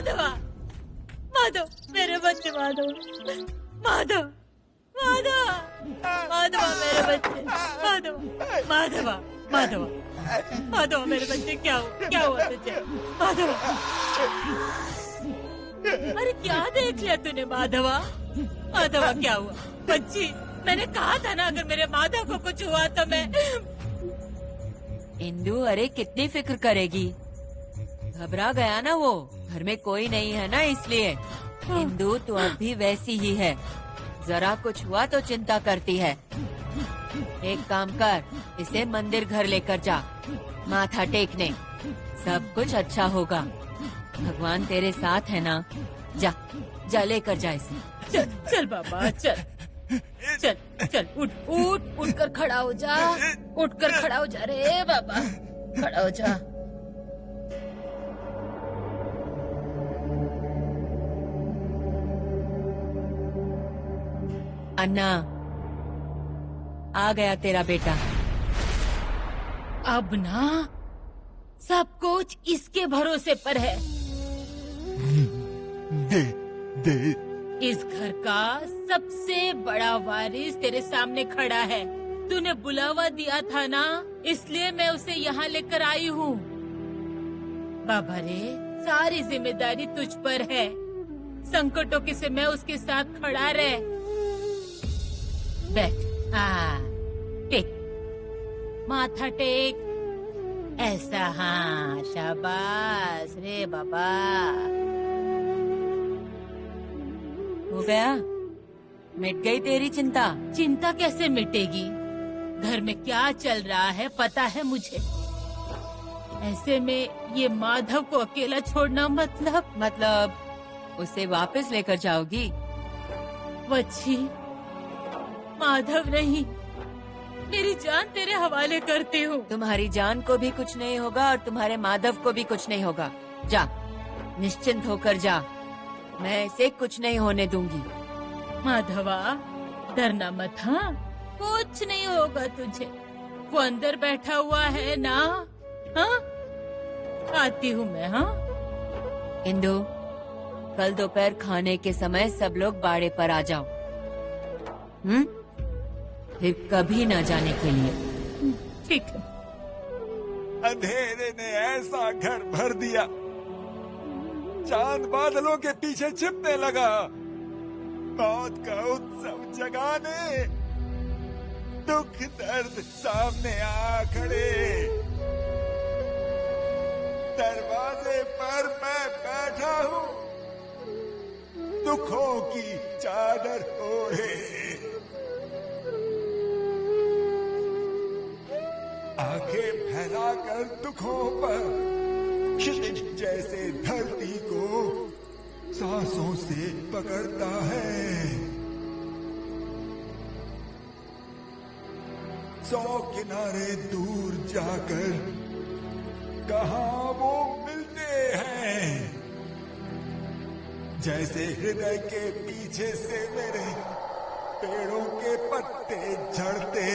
माधवा, माधव, मेरे बच्चे माधव, माधव, माधव, माधवा, मेरे बच्चे, माधव, माधवा, माधवा, माधवा, मेरे बच्चे, क्या हुआ तुझे माधवा? अरे क्या देख लिया तूने माधवा? माधवा, क्या हुआ? बच्ची, मैंने कहा था ना, अगर मेरे माधव को कुछ हुआ तो मैं। इंदु, अरे कितनी फिक्र करेगी, घबरा गया ना वो, घर में कोई नहीं है ना इसलिए। इंदु, तू अब भी वैसी ही है, जरा कुछ हुआ तो चिंता करती है। एक काम कर, इसे मंदिर घर लेकर जा, माथा टेकने, सब कुछ अच्छा होगा, भगवान तेरे साथ है ना। जा जा, लेकर जा इसे। चल चल बाबा, चल चल चल, उठ उठ, उठ कर खड़ा हो जा, उठ कर खड़ा हो जा रे बाबा, खड़ा हो जा। अन्ना, आ गया तेरा बेटा। अब ना सब कुछ इसके भरोसे पर है। दे इस घर का सबसे बड़ा वारिस तेरे सामने खड़ा है। तूने बुलावा दिया था ना, इसलिए मैं उसे यहाँ लेकर आई हूँ। बाबा रे, सारी जिम्मेदारी तुझ पर है, संकटों के समय उसके साथ खड़ा रहे। बैठ, टेक, माथा टेक, ऐसा, हाँ, शाबाश रे बाबा। हो गया, मिट गई तेरी चिंता? चिंता कैसे मिटेगी? घर में क्या चल रहा है पता है मुझे। ऐसे में ये माधव को अकेला छोड़ना मतलब उसे वापस लेकर जाओगी? वच्छी, माधव नहीं, मेरी जान तेरे हवाले करती हूँ। तुम्हारी जान को भी कुछ नहीं होगा और तुम्हारे माधव को भी कुछ नहीं होगा। जा, निश्चिंत होकर जा, मैं इसे कुछ नहीं होने दूंगी। माधवा, डरना मत, हाँ, कुछ नहीं होगा तुझे। वो अंदर बैठा हुआ है ना, हाँ, आती हूँ मैं, हाँ। इंदु, कल दोपहर खाने के समय सब लोग बाड़े पर आ जाओ, फिर कभी न जाने के लिए। ठीक है। अंधेरे ने ऐसा घर भर दिया, चांद बादलों के पीछे छिपने लगा, मौत का उत्सव जगाने, दुख दर्द सामने आ खड़े। दरवाजे पर मैं बैठा हूँ, दुखों की चादर ओढ़े, आंखें फैलाकर दुखों पर क्षितिज जैसे धरती को सांसों से पकड़ता है। 100 किनारे दूर जाकर कहाँ वो मिलते हैं, जैसे हृदय के पीछे से मेरे पेड़ों के पत्ते झड़ते।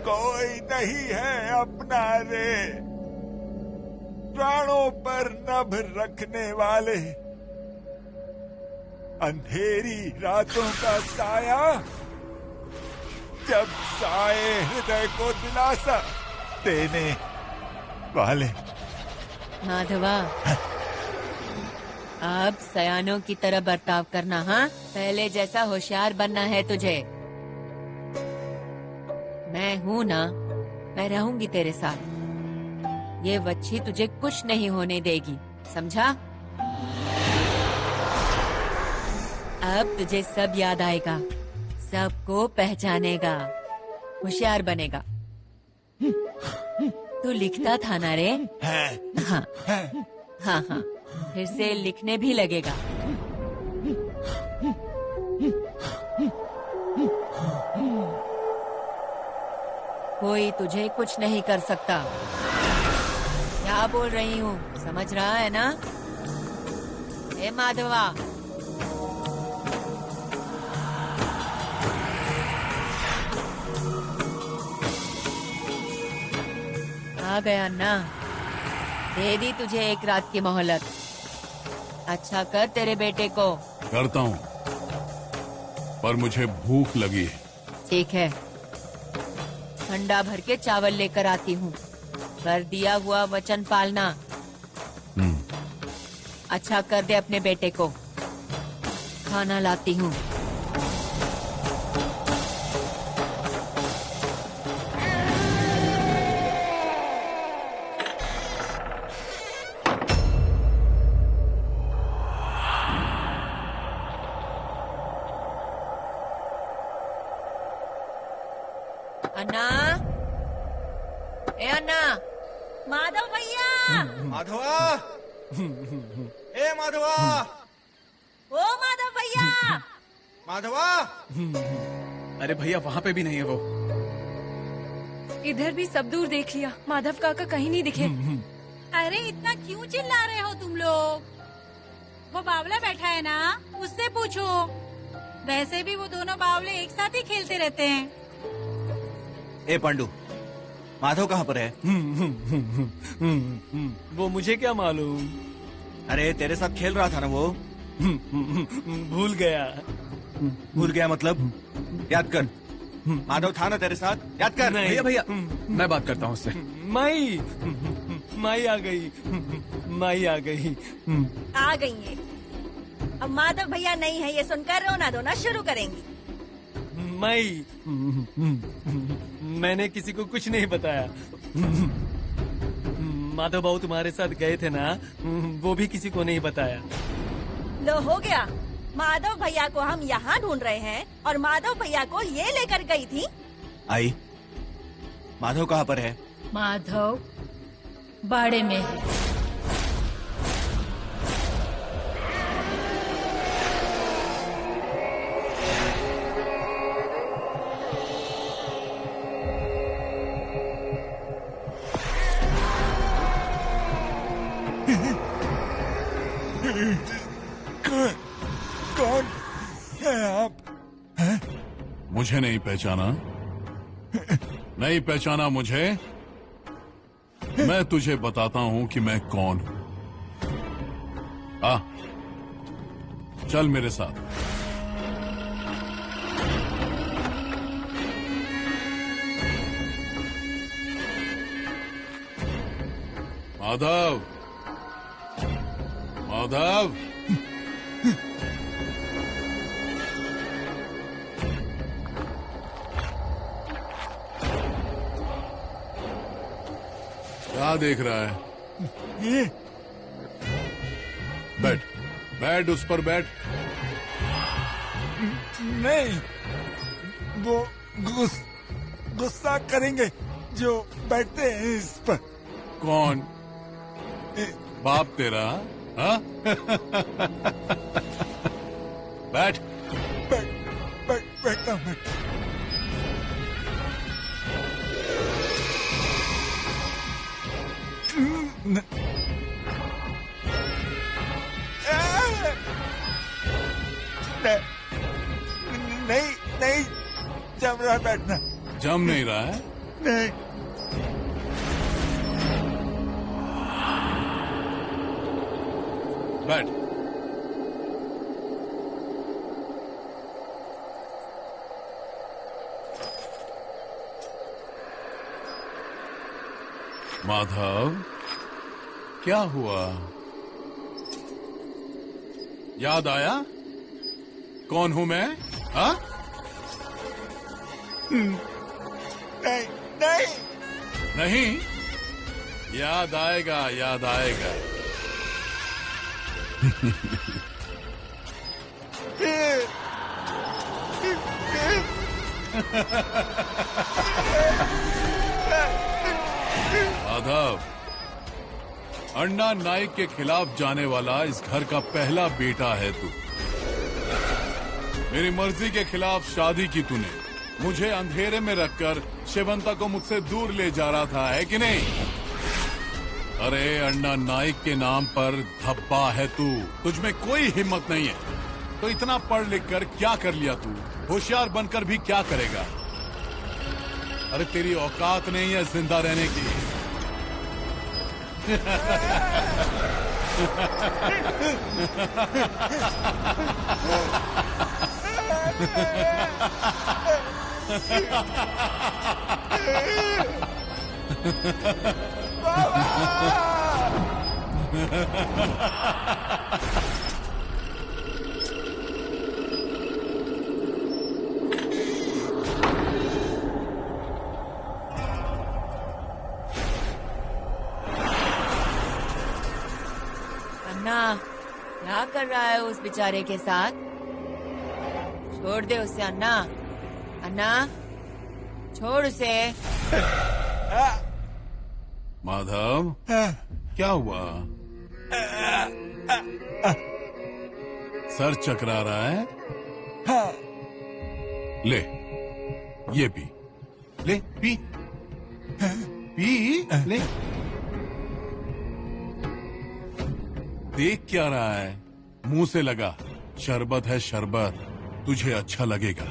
कोई नहीं है अपना रे, प्राणों पर नभ रखने वाले, अंधेरी रातों का साया, जब साए हृदय को दिलासा देने वाले। माधवा, अब सयानों की तरह बर्ताव करना, हाँ, पहले जैसा होशियार बनना है तुझे। मैं हूँ ना, मैं रहूंगी तेरे साथ, ये वच्छी तुझे कुछ नहीं होने देगी, समझा? अब तुझे सब याद आएगा, सबको पहचानेगा, होशियार बनेगा। तू लिखता था ना रे? हाँ हाँ हाँ, फिर से लिखने भी लगेगा। कोई तुझे कुछ नहीं कर सकता। क्या बोल रही हूँ, समझ रहा है ना? हे माधवा, आ गया अन्ना, दे दी तुझे एक रात की मोहलत। अच्छा कर तेरे बेटे को। करता हूँ, पर मुझे भूख लगी है। ठीक है, ठंडा भर के चावल लेकर आती हूँ। कर दिया हुआ वचन पालना। अच्छा कर दे अपने बेटे को। खाना लाती हूँ। अन्ना, ए अन्ना। माधव भैया, माधवा, ए माधवा, ओ माधव भैया। माधवा। अरे भैया वहाँ पे भी नहीं है वो। इधर भी सब दूर देख लिया, माधव काका कहीं नहीं दिखे। अरे इतना क्यों चिल्ला रहे हो तुम लोग? वो बावला बैठा है ना, उससे पूछो। वैसे भी वो दोनों बावले एक साथ ही खेलते रहते हैं। ए पांडु, माधव कहाँ पर है? वो मुझे क्या मालूम। अरे तेरे साथ खेल रहा था ना वो। भूल गया। भूल गया मतलब? याद कर, माधव था ना तेरे साथ, याद कर। नहीं। भैया भैया, मैं बात करता हूँ उससे। माई, माई आ गई, माई आ गई। आ गई है। अब माधव भैया नहीं है ये सुनकर रोना धोना शुरू करेंगी। माई, मैंने किसी को कुछ नहीं बताया। माधव बाबू तुम्हारे साथ गए थे ना, वो भी किसी को नहीं बताया। लो हो गया, माधव भैया को हम यहाँ ढूंढ रहे हैं और माधव भैया को ये लेकर गई थी। आई, माधव कहाँ पर है? माधव बाड़े में है। कौन है आप? मुझे नहीं पहचाना? नहीं पहचाना मुझे? मैं तुझे बताता हूं कि मैं कौन हूं। आ, चल मेरे साथ। माधव, माधव, क्या देख रहा है? ये बैठ, बैठ, उस पर बैठ। नहीं, वो गुस्सा करेंगे जो बैठते हैं इस पर। कौन? बाप तेरा? हाँ? बैठ, बैठता हूँ। नहीं नहीं, जम रहा बैठना। जम नहीं रहा है? नहीं। बैठ। माधव, क्या हुआ? याद आया कौन हूं मैं? हाँ? नहीं नहीं नहीं, याद आएगा, याद आएगा। माधव, अन्ना नाइक के खिलाफ जाने वाला इस घर का पहला बेटा है तू। मेरी मर्जी के खिलाफ शादी की तूने। मुझे अंधेरे में रखकर शिवंता को मुझसे दूर ले जा रहा था, है कि नहीं? अरे अन्ना नाइक के नाम पर धब्बा है तू। तुझमें कोई हिम्मत नहीं है तो इतना पढ़ लिख कर क्या कर लिया तू? होशियार बनकर भी क्या करेगा? अरे तेरी औकात नहीं है जिंदा रहने की। अन्ना, क्या कर रहा है उस बेचारे के साथ? छोड़ दे उसे अन्ना। अन्ना, छोड़ उसे। माधव, क्या हुआ? सर चकरा रहा है? ले, ये पी। ले, पी। पी, ले। देख क्या रहा है? मुंह से लगा। शरबत है शरबत, तुझे अच्छा लगेगा।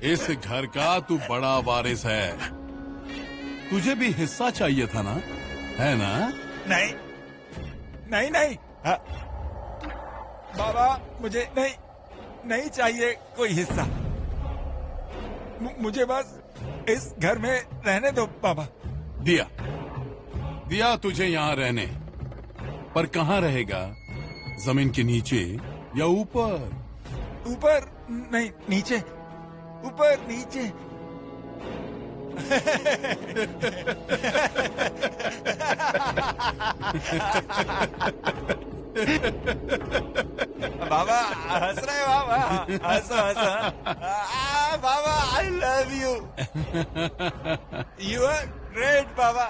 इस घर का तू बड़ा वारिस है, तुझे भी हिस्सा चाहिए था ना, है ना? नहीं नहीं नहीं, बाबा मुझे नहीं चाहिए कोई हिस्सा। मुझे बस इस घर में रहने दो बाबा। दिया तुझे यहाँ रहने, पर कहाँ रहेगा? जमीन के नीचे या ऊपर? ऊपर नहीं, नीचे। ऊपर नीचे। बाबा हंस रहे, बाबा हंसो हंसो। बाबा I love you, you are great बाबा।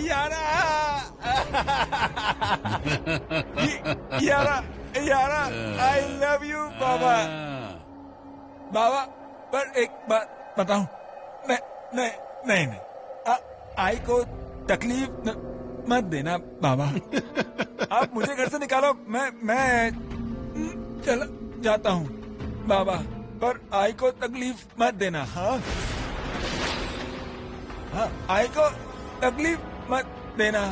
यारा यारा यारा, आई लव यू बाबा। बाबा पर एक बात बताऊं? नहीं नहीं नहीं, आई को तकलीफ मत देना बाबा। आप मुझे घर से निकालो, मैं चला जाता हूँ बाबा, पर आई को तकलीफ मत देना। हाँ हाँ, आई को तकलीफ मत देना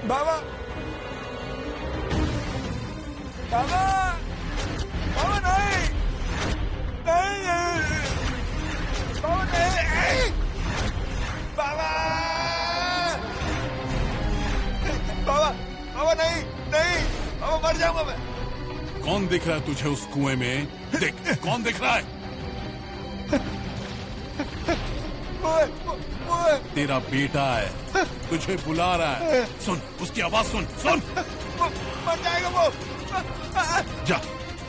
बाबा। बाबा बाबा नहीं नहीं, बाबा नहीं, बाबा बाबा बाबा नहीं नहीं, बाबा मर जाऊंगा मैं। कौन दिख रहा है तुझे उस कुएं में? देख, कौन दिख रहा है? तेरा बेटा है, तुझे बुला रहा है। सुन, उसकी आवाज सुन। मर जाएगा वो। जा,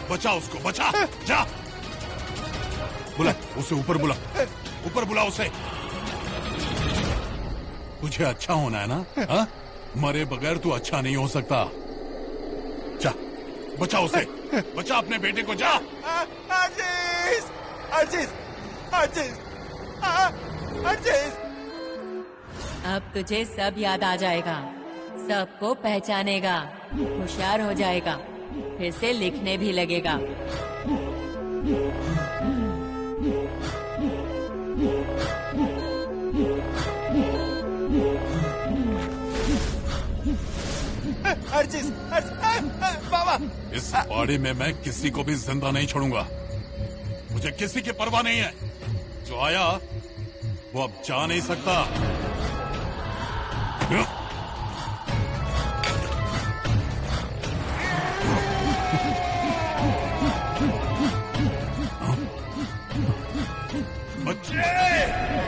बचा उसको, बचा, जा। बुला उसे, ऊपर बुला उसे। तुझे अच्छा होना है ना? हा? मरे बगैर तू अच्छा नहीं हो सकता। जा, बचा उसे, बचा अपने बेटे को, जा। अर्जित, अर्जित, अर्जित, अर्जित। अब तुझे सब याद आ जाएगा, सबको पहचानेगा, होशियार हो जाएगा, फिर से लिखने भी लगेगा। बाबा, इस पहाड़ी में मैं किसी को भी जिंदा नहीं छोड़ूंगा। मुझे किसी की परवाह नहीं है। जो आया वो अब जा नहीं सकता।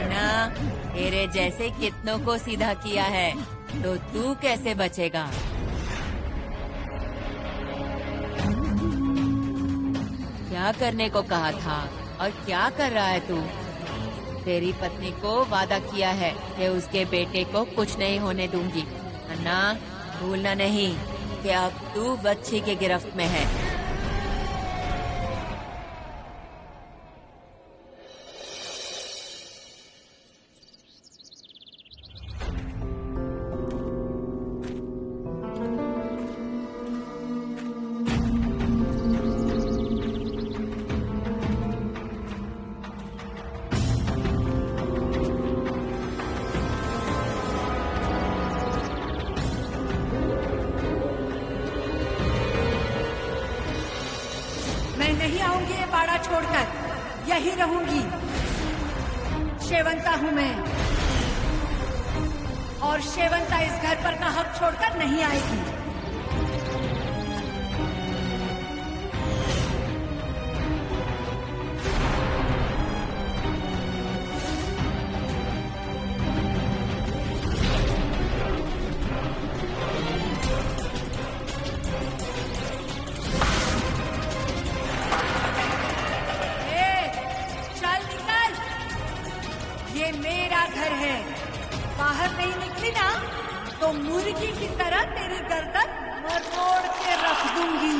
ना, तेरे जैसे कितनों को सीधा किया है, तो तू कैसे बचेगा? क्या करने को कहा था और क्या कर रहा है तू? तेरी पत्नी को वादा किया है कि उसके बेटे को कुछ नहीं होने दूंगी। अन्ना, भूलना नहीं कि अब तू बच्ची के गिरफ्त में है। बाड़ा छोड़कर यही रहूंगी। शेवंता हूँ मैं, और शेवंता इस घर पर का हक छोड़कर नहीं आएगी। ये मेरा घर है, बाहर नहीं निकली ना तो मुर्गी की तरह तेरी गर्दन मरोड़ के रख दूंगी।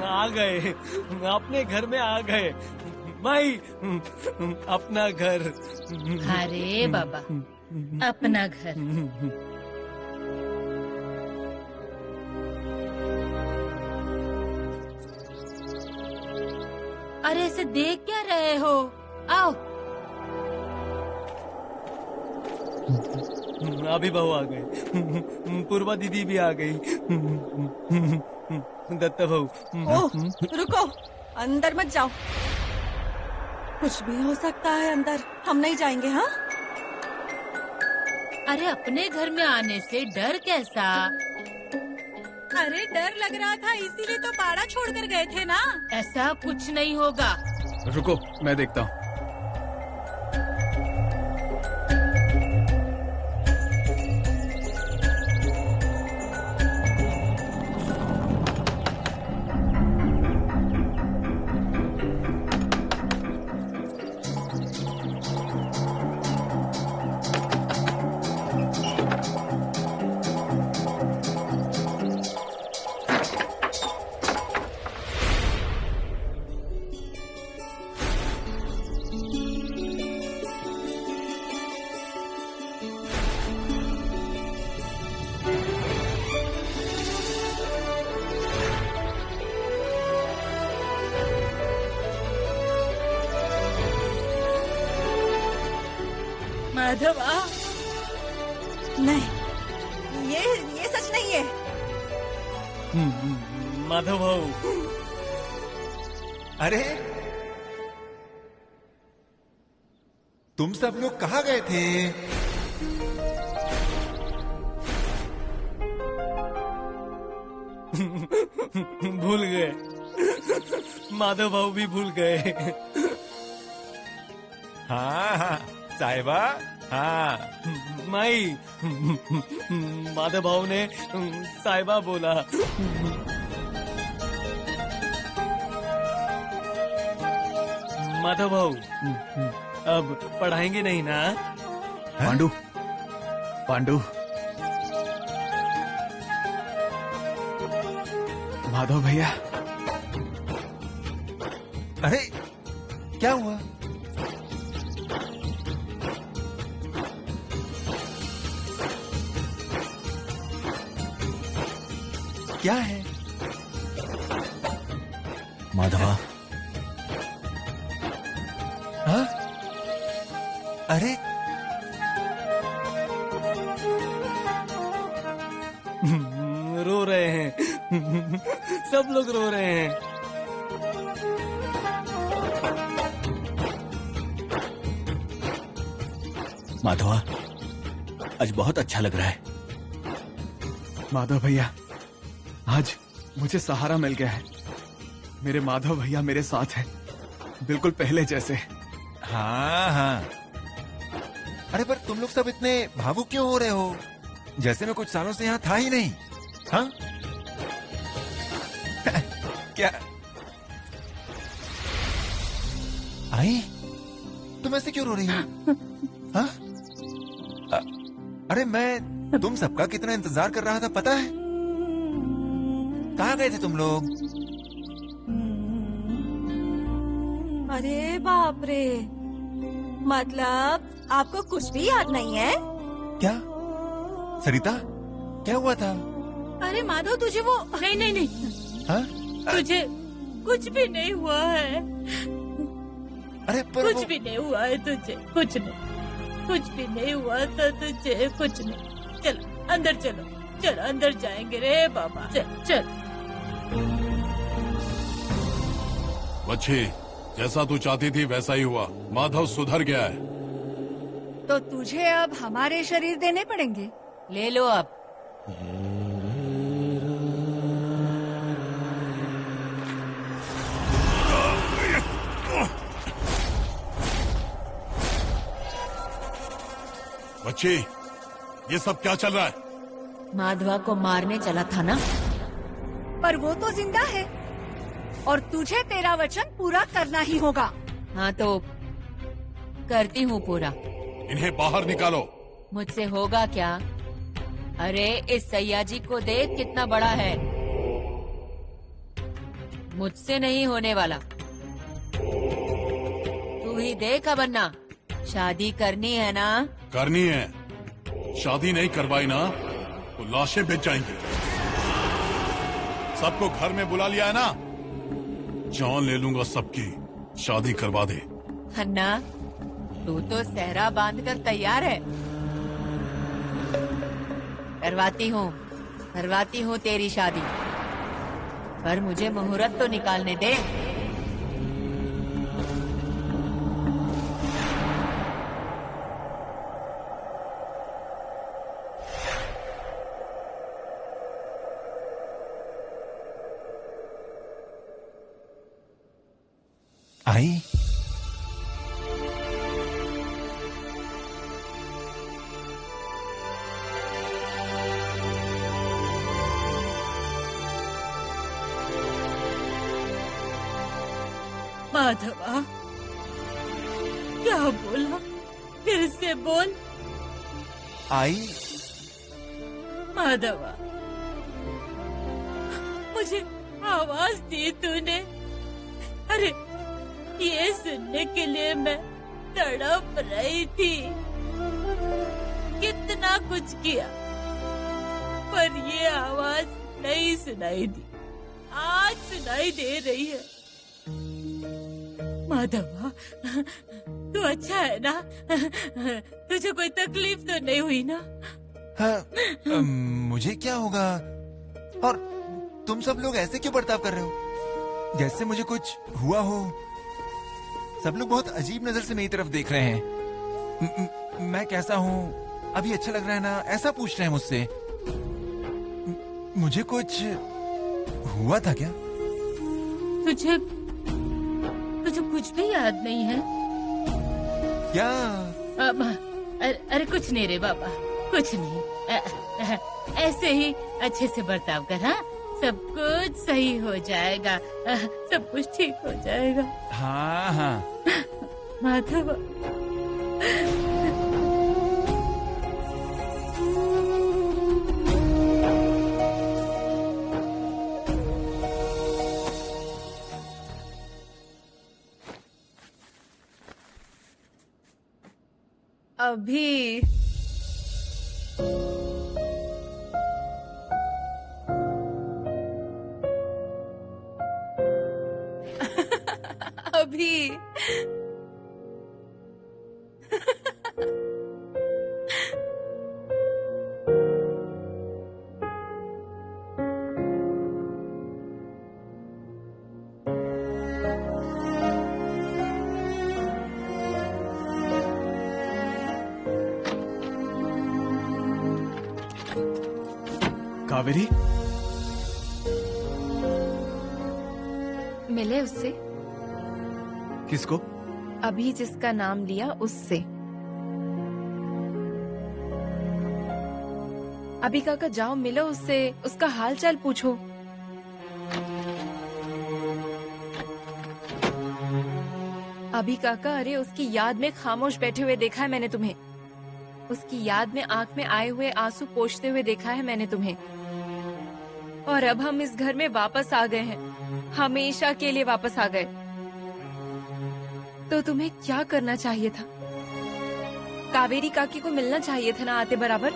आ गए, अपने घर में आ गए माई, अपना घर। अरे बाबा, अपना घर। अरे ऐसे देख क्या रहे हो? आओ। अभी बहू आ गई, पूर्वा दीदी भी आ गई, दत्ता बहू। ओह, रुको, अंदर मत जाओ, कुछ भी हो सकता है अंदर, हम नहीं जाएंगे। हाँ, अरे अपने घर में आने से डर कैसा? अरे डर लग रहा था इसीलिए तो बाड़ा छोड़कर गए थे ना। ऐसा कुछ नहीं होगा। रुको, मैं देखता हूँ। माधवा, नहीं, ये सच नहीं है। माधव भाऊ। अरे तुम सब लोग कहाँ गए थे? भूल गए, माधव भाऊ भी भूल गए। हाँ हाँ साहिबा, हाँ। माई, माधव भाऊ ने साहिबा बोला। माधव भाऊ, अब पढ़ाएंगे नहीं ना? पांडु, पांडु, माधव भैया। अरे क्या हुआ? क्या है? माधवा, हाँ? अरे रो रहे हैं, सब लोग रो रहे हैं। माधवा, आज बहुत अच्छा लग रहा है। माधव भैया, आज मुझे सहारा मिल गया है। मेरे माधव भैया मेरे साथ हैं, बिल्कुल पहले जैसे। हाँ हाँ। अरे पर तुम लोग सब इतने भावुक क्यों हो रहे हो? जैसे मैं कुछ सालों से यहाँ था ही नहीं। हाँ? क्या आई? तुम ऐसे क्यों रो रही हो? हाँ? अरे मैं तुम सबका कितना इंतजार कर रहा था पता है? कहाँ गए थे तुम लोग? अरे बाप रे, मतलब आपको कुछ भी याद नहीं है? क्या सरिता, क्या हुआ था? अरे माधव, तुझे वो नहीं नहीं नहीं, हाँ? तुझे कुछ भी नहीं हुआ है। अरे पर कुछ भी नहीं हुआ है तुझे, कुछ नहीं। कुछ भी नहीं हुआ तो तुझे कुछ नहीं। चलो अंदर चलो, चलो अंदर जाएंगे रे बाबा। चल चल। बच्ची, जैसा तू चाहती थी वैसा ही हुआ। माधव सुधर गया है। तो तुझे अब हमारे शरीर देने पड़ेंगे। ले लो अब। बच्ची, ये सब क्या चल रहा है? माधवा को मारने चला था ना। पर वो तो जिंदा है और तुझे तेरा वचन पूरा करना ही होगा। हाँ तो करती हूँ पूरा। इन्हें बाहर निकालो। मुझसे होगा क्या? अरे इस सयाजी को देख कितना बड़ा है। मुझसे नहीं होने वाला। तू ही देख अबन्ना, शादी करनी है ना? करनी है। शादी नहीं करवाई ना तो लाशें बेच जाएंगी। सबको घर में बुला लिया है ना, जान ले लूंगा सबकी। शादी करवा दे। अन्ना, तू तो सहरा बांधकर तैयार है। करवाती हूँ तेरी शादी, पर मुझे मुहूर्त तो निकालने दे। आई माधवा, क्या बोला? फिर से बोल। आई माधवा, मुझे आवाज दी तूने। अरे ये सुनने के लिए मैं तड़प रही थी। कितना कुछ किया पर ये आवाज नहीं सुनाई दी। आज सुनाई दे रही है। माधवा, तू अच्छा है ना? तुझे कोई तकलीफ तो नहीं हुई ना? हाँ, मुझे क्या होगा? और तुम सब लोग ऐसे क्यों बर्ताव कर रहे हो जैसे मुझे कुछ हुआ हो? सब लोग बहुत अजीब नजर से मेरी तरफ देख रहे हैं। मैं कैसा हूँ अभी? अच्छा लग रहा है ना? ऐसा पूछ रहे हैं मुझसे। मुझे कुछ हुआ था क्या? तुझे कुछ भी याद नहीं है क्या? अरे कुछ नहीं रे बाबा, कुछ नहीं। ऐसे ही अच्छे से बर्ताव कर। हाँ, सब कुछ सही हो जाएगा। सब कुछ ठीक हो जाएगा। हाँ हाँ। माधव, अभी अभी कावेरी, मिले उससे। किसको? अभी जिसका नाम लिया उससे। अभी काका जाओ मिलो उससे, उसका हाल चाल पूछो। अभी काका, अरे उसकी याद में खामोश बैठे हुए देखा है मैंने तुम्हें। उसकी याद में आंख में आए हुए आंसू पोंछते हुए देखा है मैंने तुम्हें। और अब हम इस घर में वापस आ गए हैं, हमेशा के लिए वापस आ गए। तो तुम्हें क्या करना चाहिए था? कावेरी काकी को मिलना चाहिए था ना आते बराबर।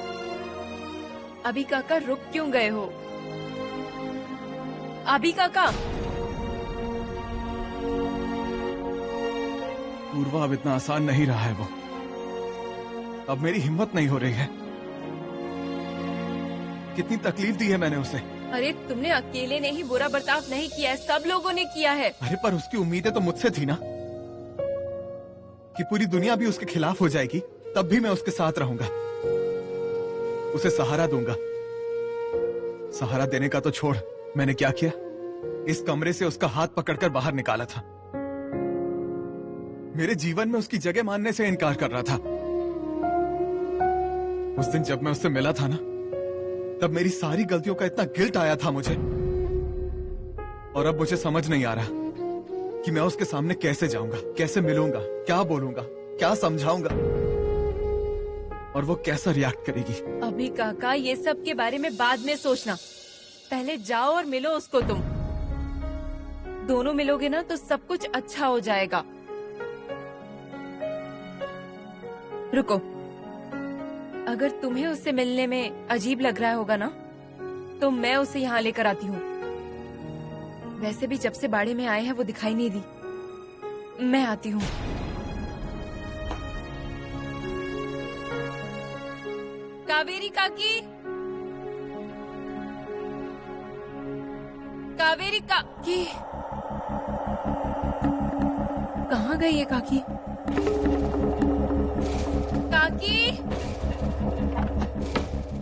अभी काका रुक क्यों गए हो? अभी काका। पूर्वा, अब इतना आसान नहीं रहा है वो। अब मेरी हिम्मत नहीं हो रही है। कितनी तकलीफ दी है मैंने उसे। अरे तुमने अकेले ने ही बुरा बर्ताव नहीं किया है, सब लोगों ने किया है। अरे पर उसकी उम्मीदें तो मुझसे थी ना, कि पूरी दुनिया भी उसके खिलाफ हो जाएगी, तब भी मैं उसके साथ रहूंगा, उसे सहारा दूंगा। सहारा देने का तो छोड़, मैंने क्या किया, इस कमरे से उसका हाथ पकड़कर बाहर निकाला था। मेरे जीवन में उसकी जगह मानने से इनकार कर रहा था। उस दिन जब मैं उससे मिला था ना, तब मेरी सारी गलतियों का इतना गिल्ट आया था मुझे, और अब मुझे समझ नहीं आ रहा कि मैं उसके सामने कैसे जाऊंगा, कैसे मिलूंगा, क्या बोलूंगा, क्या समझाऊंगा, और वो कैसा रिएक्ट करेगी। अभी काका ये सब के बारे में बाद में सोचना, पहले जाओ और मिलो उसको। तुम दोनों मिलोगे ना तो सब कुछ अच्छा हो जाएगा। रुको, अगर तुम्हें उससे मिलने में अजीब लग रहा होगा ना, तो मैं उसे यहाँ लेकर आती हूँ। वैसे भी जब से बाड़े में आए हैं वो दिखाई नहीं दी। मैं आती हूँ। कावेरी काकी, कावेरी काकी, कहाँ गई है काकी? काकी,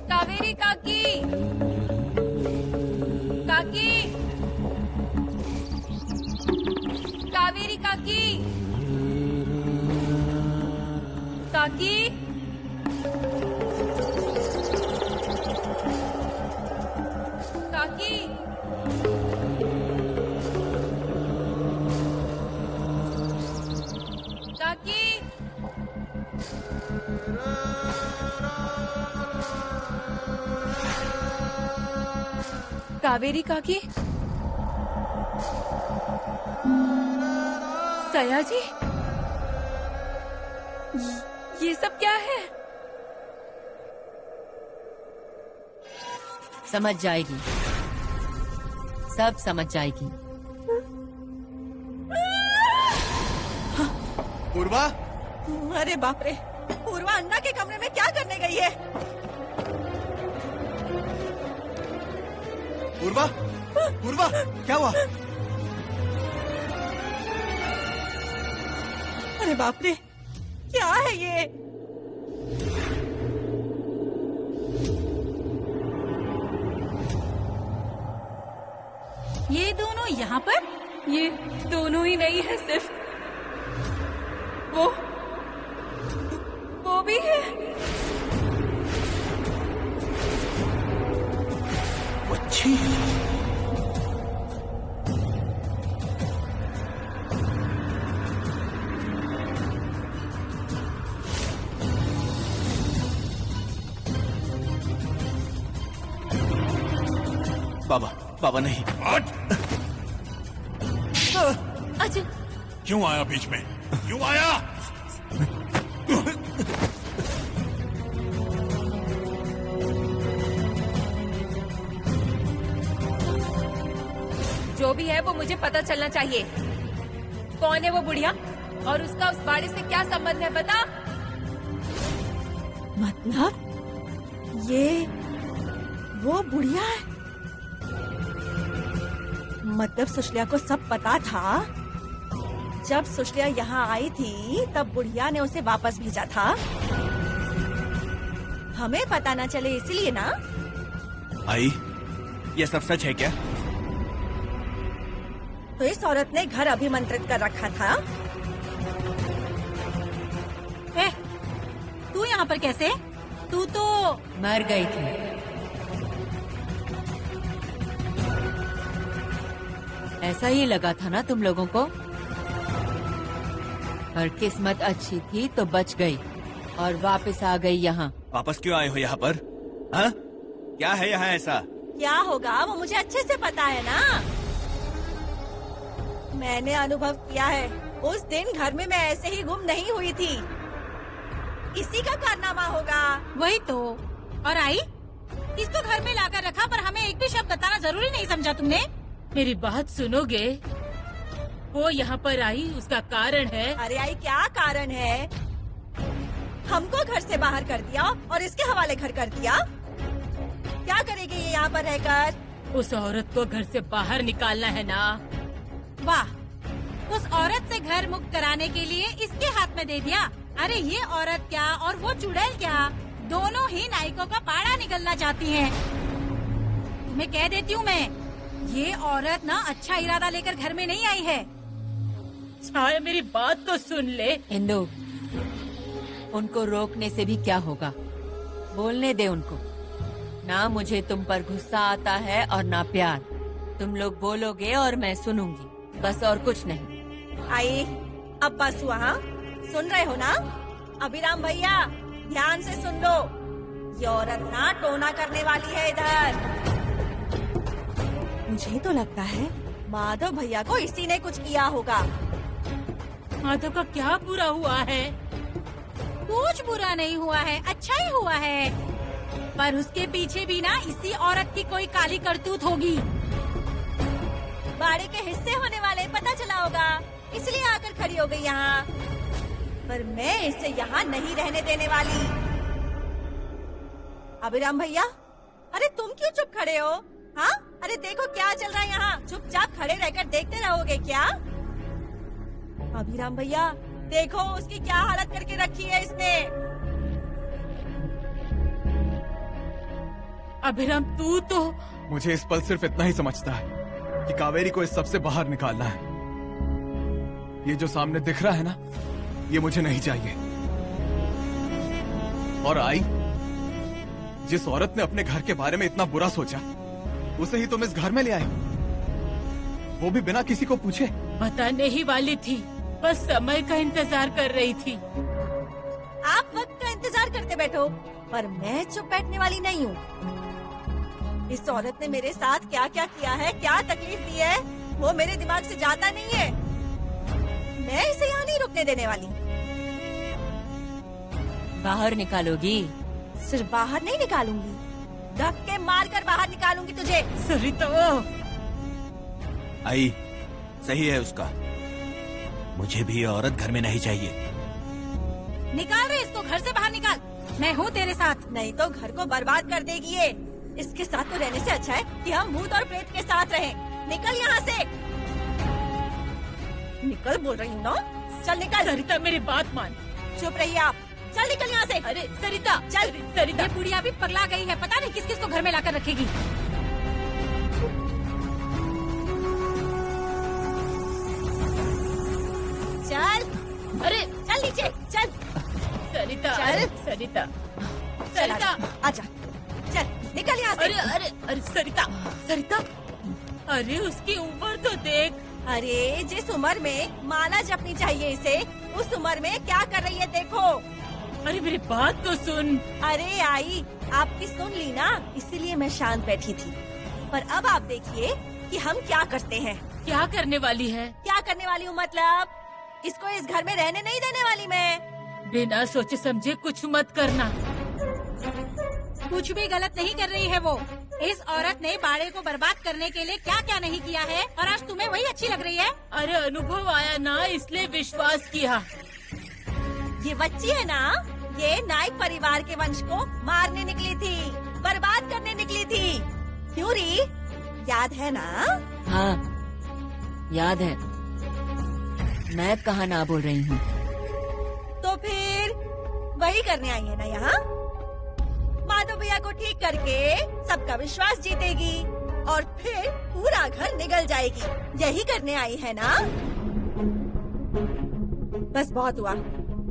कावेरी काकी, काकी, कावेरी काकी, काकी, काकी, काकी, कावेरी काकी, सयाजी, ये सब क्या है? समझ जाएगी, सब समझ जाएगी। पूर्वा, अरे बाप रे, पूर्वा अन्ना के कमरे में क्या करने गई है? पूर्वा, पूर्वा, क्या हुआ? अरे बाप रे, क्या है ये? ये दोनों यहाँ पर? ये दोनों ही नहीं है, सिर्फ वो भी है। अच्छी बाबा, बाबा नहीं। अच्छा, क्यों आया बीच में, क्यों आया? जो भी है वो मुझे पता चलना चाहिए। कौन है वो बुढ़िया और उसका उस बाड़े से क्या संबंध है, बता। मतलब ये वो बुढ़िया है? मतलब सुशल्या को सब पता था? जब सुशल्या यहाँ आई थी तब बुढ़िया ने उसे वापस भेजा था? हमें पता न चले इसलिए ना? आई, ये सब सच है क्या? तो इस औरत ने घर अभिमंत्रित कर रखा था। तू यहाँ पर कैसे? तू तो मर गई थी। ऐसा ही लगा था ना तुम लोगों को? पर किस्मत अच्छी थी तो बच गई और वापस आ गई यहाँ। वापस क्यों आए हो यहाँ पर? हाँ? क्या है यहाँ ऐसा? क्या होगा वो मुझे अच्छे से पता है ना। मैंने अनुभव किया है। उस दिन घर में मैं ऐसे ही गुम नहीं हुई थी। इसी का कारनामा होगा। वही तो। और आई, इसको घर में लाकर रखा पर हमें एक भी शब्द बताना जरूरी नहीं समझा तुमने? मेरी बात सुनोगे? वो यहाँ पर आई, उसका कारण है। अरे आई, क्या कारण है? हमको घर से बाहर कर दिया और इसके हवाले घर कर दिया। क्या करेगी ये यहाँ पर रहकर? उस औरत को घर से बाहर निकालना है ना? वाह, उस औरत से घर मुक्त कराने के लिए इसके हाथ में दे दिया। अरे ये औरत क्या और वो चुड़ैल क्या, दोनों ही नायकों का पाड़ा निकलना चाहती हैं। तुम्हें कह देती हूँ मैं, ये औरत ना अच्छा इरादा लेकर घर में नहीं आई है। छाया मेरी बात तो सुन ले। इंदु, उनको रोकने से भी क्या होगा, बोलने दे उनको। ना मुझे तुम पर गुस्सा आता है और ना प्यार। तुम लोग बोलोगे और मैं सुनूंगी, बस और कुछ नहीं। आई, अब बस हुआ। हाँ, सुन रहे हो ना अभिराम भैया, ध्यान से सुन लो। ये औरत ना टोना करने वाली है इधर। मुझे तो लगता है माधव भैया को इसी ने कुछ किया होगा। माधव का क्या बुरा हुआ है? कुछ बुरा नहीं हुआ है, अच्छा ही हुआ है। पर उसके पीछे भी ना इसी औरत की कोई काली करतूत होगी। बाड़े के हिस्से होने वाले पता चला होगा, इसलिए आकर खड़ी हो गई यहाँ। पर मैं इसे यहाँ नहीं रहने देने वाली। अभिराम भैया, अरे तुम क्यों चुप खड़े हो? हाँ, अरे देखो क्या चल रहा है यहाँ। चुपचाप खड़े रहकर देखते रहोगे क्या? अभिराम भैया देखो उसकी क्या हालत करके रखी है इसने। अभिराम तू तो मुझे इस पल सिर्फ इतना ही समझता है कि कावेरी को इस सबसे बाहर निकालना है। ये जो सामने दिख रहा है ना, ये मुझे नहीं चाहिए। और आई, जिस औरत ने अपने घर के बारे में इतना बुरा सोचा, उसे ही तुम इस घर में ले आए, वो भी बिना किसी को पूछे। बताने ही वाली थी, बस समय का इंतजार कर रही थी। आप वक्त का इंतजार करते बैठो, पर मैं चुप बैठने वाली नहीं हूँ। इस औरत ने मेरे साथ क्या क्या किया है, क्या तकलीफ दी है, वो मेरे दिमाग से जाता नहीं है। मैं इसे यहाँ नहीं रुकने देने वाली। बाहर निकालोगी? सिर्फ बाहर नहीं निकालूंगी, धक्के मार कर बाहर निकालूंगी तुझे। सरिता, आई, सही है उसका। मुझे भी औरत घर में नहीं चाहिए। निकाल रहे इसको घर से बाहर निकाल। मैं हूँ तेरे साथ। नहीं तो घर को बर्बाद कर देगी ये। इसके साथ तो रहने से अच्छा है कि हम भूत और प्रेत के साथ रहें। निकल यहाँ से। निकल बोल रही हूँ ना, चल निकल। सरिता मेरी बात मान। चुप रहिए आप, चल निकल यहाँ से। अरे सरिता, चल। सरिता, ये बुढ़िया भी पगला गई है, पता नहीं किस किस को घर में लाकर रखेगी। चल, अरे चल नीचे, चल। सरिता, चल। सरिता, चल, सरिता, आजा, चल निकल यहाँ से। अरे अरे अरे सरिता, सरिता, अरे उसकी उम्र तो देख। अरे जिस उम्र में माला जपनी चाहिए इसे, उस उम्र में क्या कर रही है देखो। अरे मेरी बात तो सुन। अरे आई, आपकी सुन ली ना, इसीलिए मैं शांत बैठी थी। पर अब आप देखिए कि हम क्या करते हैं। क्या करने वाली है? क्या करने वाली हूँ मतलब, इसको इस घर में रहने नहीं देने वाली मैं। बिना सोचे समझे कुछ मत करना। कुछ भी गलत नहीं कर रही है वो। इस औरत ने बाड़े को बर्बाद करने के लिए क्या क्या नहीं किया है, और आज तुम्हें वही अच्छी लग रही है। अरे अनुभव आया ना, इसलिए विश्वास किया। ये बच्ची है ना, ये नायक परिवार के वंश को मारने निकली थी, बर्बाद करने निकली थी। क्यों री, याद है ना? हाँ, याद है। मैं कहाँ ना बोल रही हूँ। तो फिर वही करने आई है ना यहाँ। माधव भैया को ठीक करके सबका विश्वास जीतेगी और फिर पूरा घर निगल जाएगी। यही करने आई है ना? बस बहुत हुआ।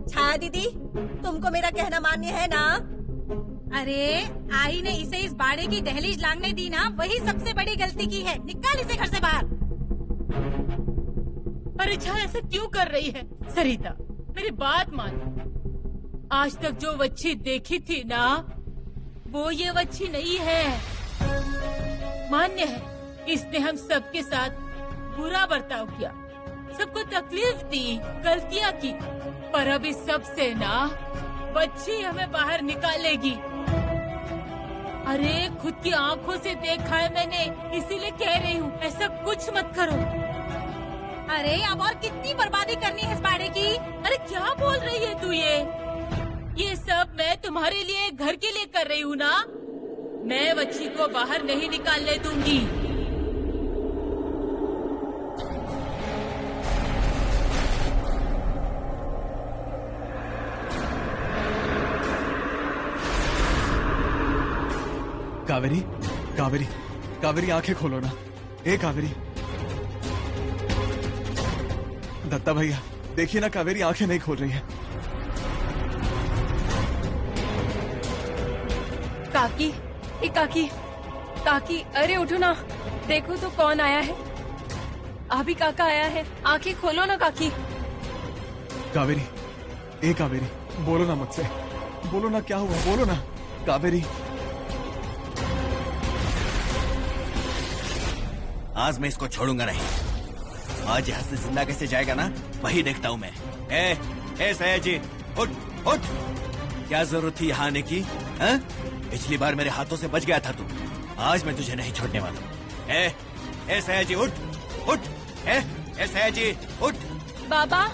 छाया दीदी, तुमको मेरा कहना मान्य है ना? अरे आई ने इसे इस बाड़े की दहलीज लांघने दी ना, वही सबसे बड़ी गलती की है। निकाल इसे घर से बाहर। अरे छाया ऐसा क्यों कर रही है? सरिता मेरी बात मान। आज तक जो वच्छी देखी थी ना, वो ये वच्छी नहीं है। मान्य है, इसने हम सबके साथ बुरा बर्ताव किया, सबको तकलीफ दी, गलतियाँ की, पर अब इस सब से ना वच्छी हमें बाहर निकालेगी। अरे खुद की आंखों से देखा है मैंने, इसीलिए कह रही हूँ ऐसा कुछ मत करो। अरे अब और कितनी बर्बादी करनी है इस बाड़े की? अरे क्या बोल रही है तू ये? ये सब मैं तुम्हारे लिए घर के लिए कर रही हूँ ना। मैं बच्ची को बाहर नहीं निकालने दूंगी। कावेरी, कावेरी, कावेरी आंखें खोलो ना। ए कावेरी। दत्ता भैया देखिए ना, कावेरी आंखें नहीं खोल रही है। काकी, ए काकी, काकी, अरे उठो ना, देखो तो कौन आया है। अभी काका आया है, आंखें खोलो ना काकी। कावेरी, ए कावेरी, बोलो ना मुझसे, बोलो ना क्या हुआ, बोलो ना कावेरी। आज मैं इसको छोड़ूंगा नहीं। आज यहाँ से जिंदा कैसे जाएगा ना, वही देखता हूँ मैं। ए सया जी, उठ उठ। क्या जरूरत थी यहाँ आने की? हाँ? पिछली बार मेरे हाथों से बच गया था तू। आज मैं तुझे नहीं छोड़ने वाला। ए सया जी, उठ उठ। ए सया जी, उठ। बाबा।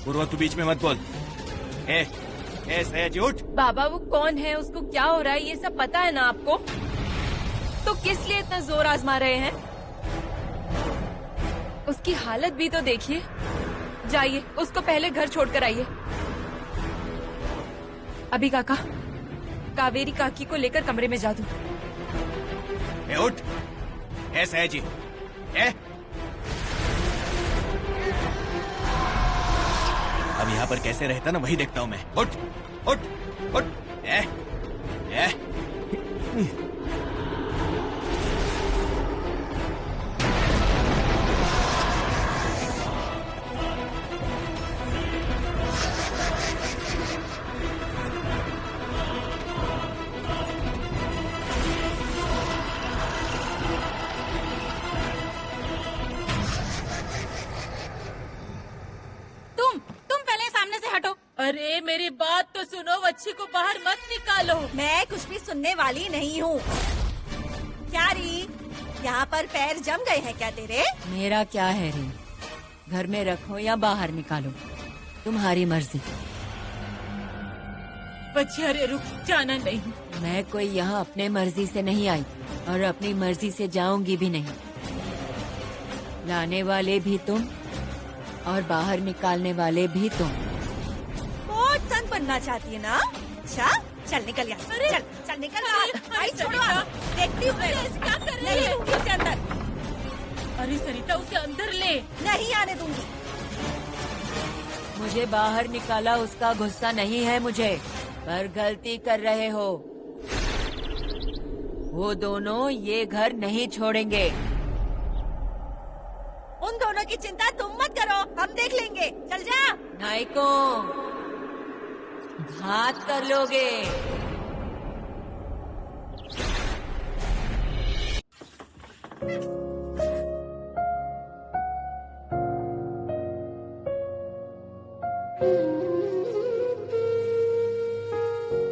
पूर्वा तू बीच में मत बोल। ए सया जी, उठ। बाबा वो कौन है, उसको क्या हो रहा है, ये सब पता है ना आपको? तो किस लिए इतना जोर आजमा रहे हैं? उसकी हालत भी तो देखिए। जाइए, उसको पहले घर छोड़कर आइए। अभी काका, कावेरी काकी को लेकर कमरे में जा दो। उठ। सया जी, अब यहाँ पर कैसे रहता ना, वही देखता हूँ मैं। उठ उठ उठ। तुम पहले सामने से हटो। अरे मेरी बात तो सुनो, बच्ची को बाहर मत निकालो। मैं कुछ भी सुनने वाली नहीं हूँ। क्या री, यहाँ पर पैर जम गए हैं क्या तेरे? मेरा क्या है रे, घर में रखो या बाहर निकालो, तुम्हारी मर्जी। बच्ची अरे रुक, जाना नहीं। मैं कोई यहाँ अपने मर्जी से नहीं आई और अपनी मर्जी से जाऊंगी भी नहीं। लाने वाले भी तुम और बाहर निकालने वाले भी तुम। बहुत संत बनना चाहती है ना? अच्छा, चल निकल यहाँ से। चल चल निकल बाहर। आई छोड़ो, देखती हूँ मैं क्या कर रही है। नहीं लूंगी उसे अंदर। अरे सरिता, उसे अंदर ले। नहीं आने दूंगी। मुझे बाहर निकाला उसका गुस्सा नहीं है मुझे, पर गलती कर रहे हो। वो दोनों ये घर नहीं छोड़ेंगे। उन दोनों की चिंता तुम मत करो, हम देख लेंगे। चल जा। नाइको, घात कर लोगे।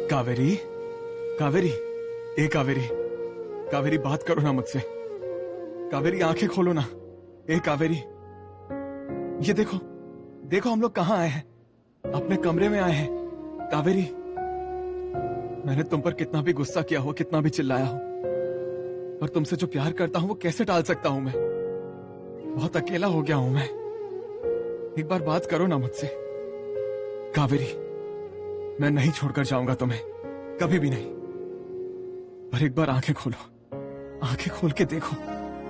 कावेरी, कावेरी, ए कावेरी, कावेरी बात करो ना मुझसे। कावेरी आंखें खोलो ना। ए कावेरी, ये देखो, देखो हम लोग कहाँ आए हैं, अपने कमरे में आए हैं। कावेरी, मैंने तुम पर कितना भी गुस्सा किया हो, कितना भी चिल्लाया हो, पर तुमसे जो प्यार करता हूँ वो कैसे टाल सकता हूँ मैं? बहुत अकेला हो गया हूँ मैं। एक बार बात करो ना मुझसे। कावेरी, मैं नहीं छोड़कर जाऊंगा तुम्हें, कभी भी नहीं। पर एक बार आंखें खोलो, आंखें खोल के देखो,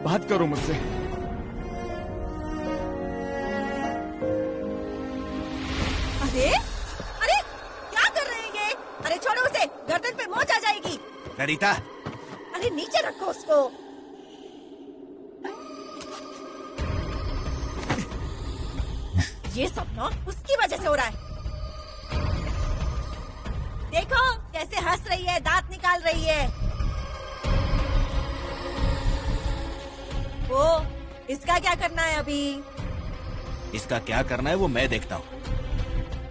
बात करो मुझसे। अरे अरे क्या कर रहे हैं ये? अरे छोड़ो उसे, गर्दन पे मोच आ जाएगी। सरिता, अरे नीचे रखो उसको। ये सब ना उसकी वजह से हो रहा है। देखो कैसे हंस रही है, दांत निकाल रही है। वो इसका क्या करना है अभी? इसका क्या करना है वो मैं देखता हूँ।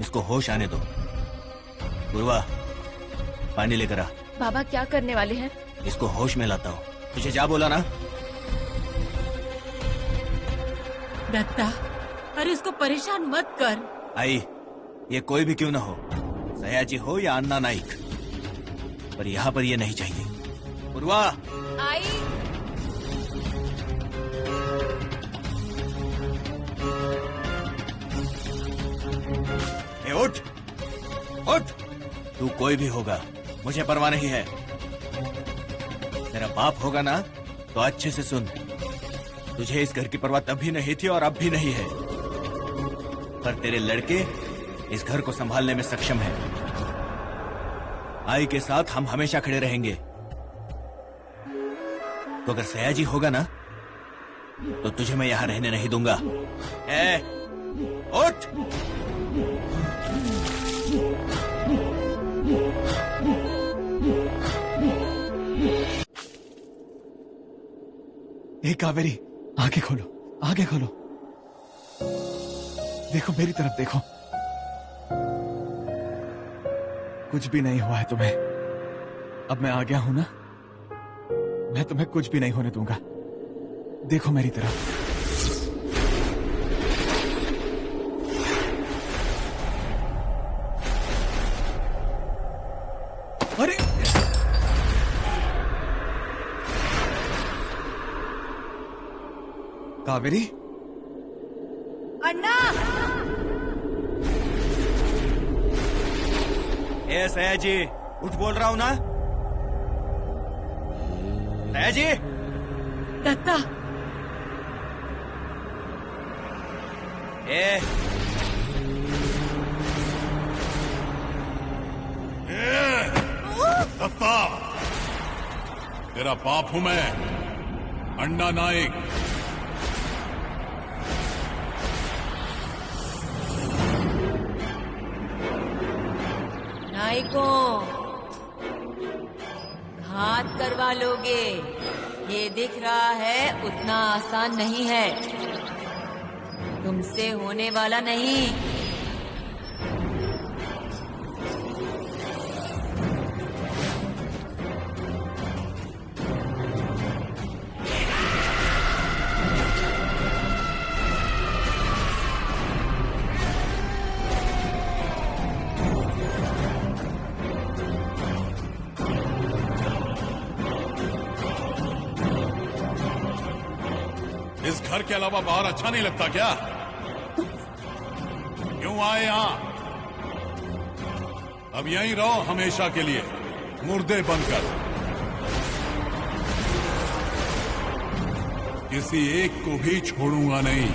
इसको होश आने दो। पूर्वा, पानी लेकर आ। बाबा क्या करने वाले हैं? इसको होश में लाता हूँ। तुझे जा बोला ना? दत्ता, अरे उसको परेशान मत कर। आई, ये कोई भी क्यों ना हो, सयाजी हो या अन्ना नाइक, पर यहाँ पर ये नहीं चाहिए। पूर्वा, आई। ए, उठ उठ। तू कोई भी होगा, मुझे परवाह नहीं है। मेरा बाप होगा ना तो अच्छे से सुन, तुझे इस घर की परवाह तब भी नहीं थी और अब भी नहीं है, पर तेरे लड़के इस घर को संभालने में सक्षम है। आई के साथ हम हमेशा खड़े रहेंगे। तो अगर सयाजी होगा ना तो तुझे मैं यहां रहने नहीं दूंगा। ए, उठ। ए कावेरी, आंखें खोलो, आंखें खोलो। देखो मेरी तरफ देखो। कुछ भी नहीं हुआ है तुम्हें। अब मैं आ गया हूं ना, मैं तुम्हें कुछ भी नहीं होने दूंगा। देखो मेरी तरफ। अरे कावेरी, अन्ना! ए सयाजी, उठ बोल रहा हूं ना। सयाजी, दत्ता, ए, दत्ता, तेरा बाप हूं मैं, अन्ना नाइक। नाइकों, घात करवा लोगे, ये दिख रहा है उतना आसान नहीं है, तुमसे होने वाला नहीं। इस घर के अलावा बाहर अच्छा नहीं लगता क्या? क्यों आए यहां? अब यहीं रहो हमेशा के लिए, मुर्दे बनकर। किसी एक को भी छोड़ूंगा नहीं।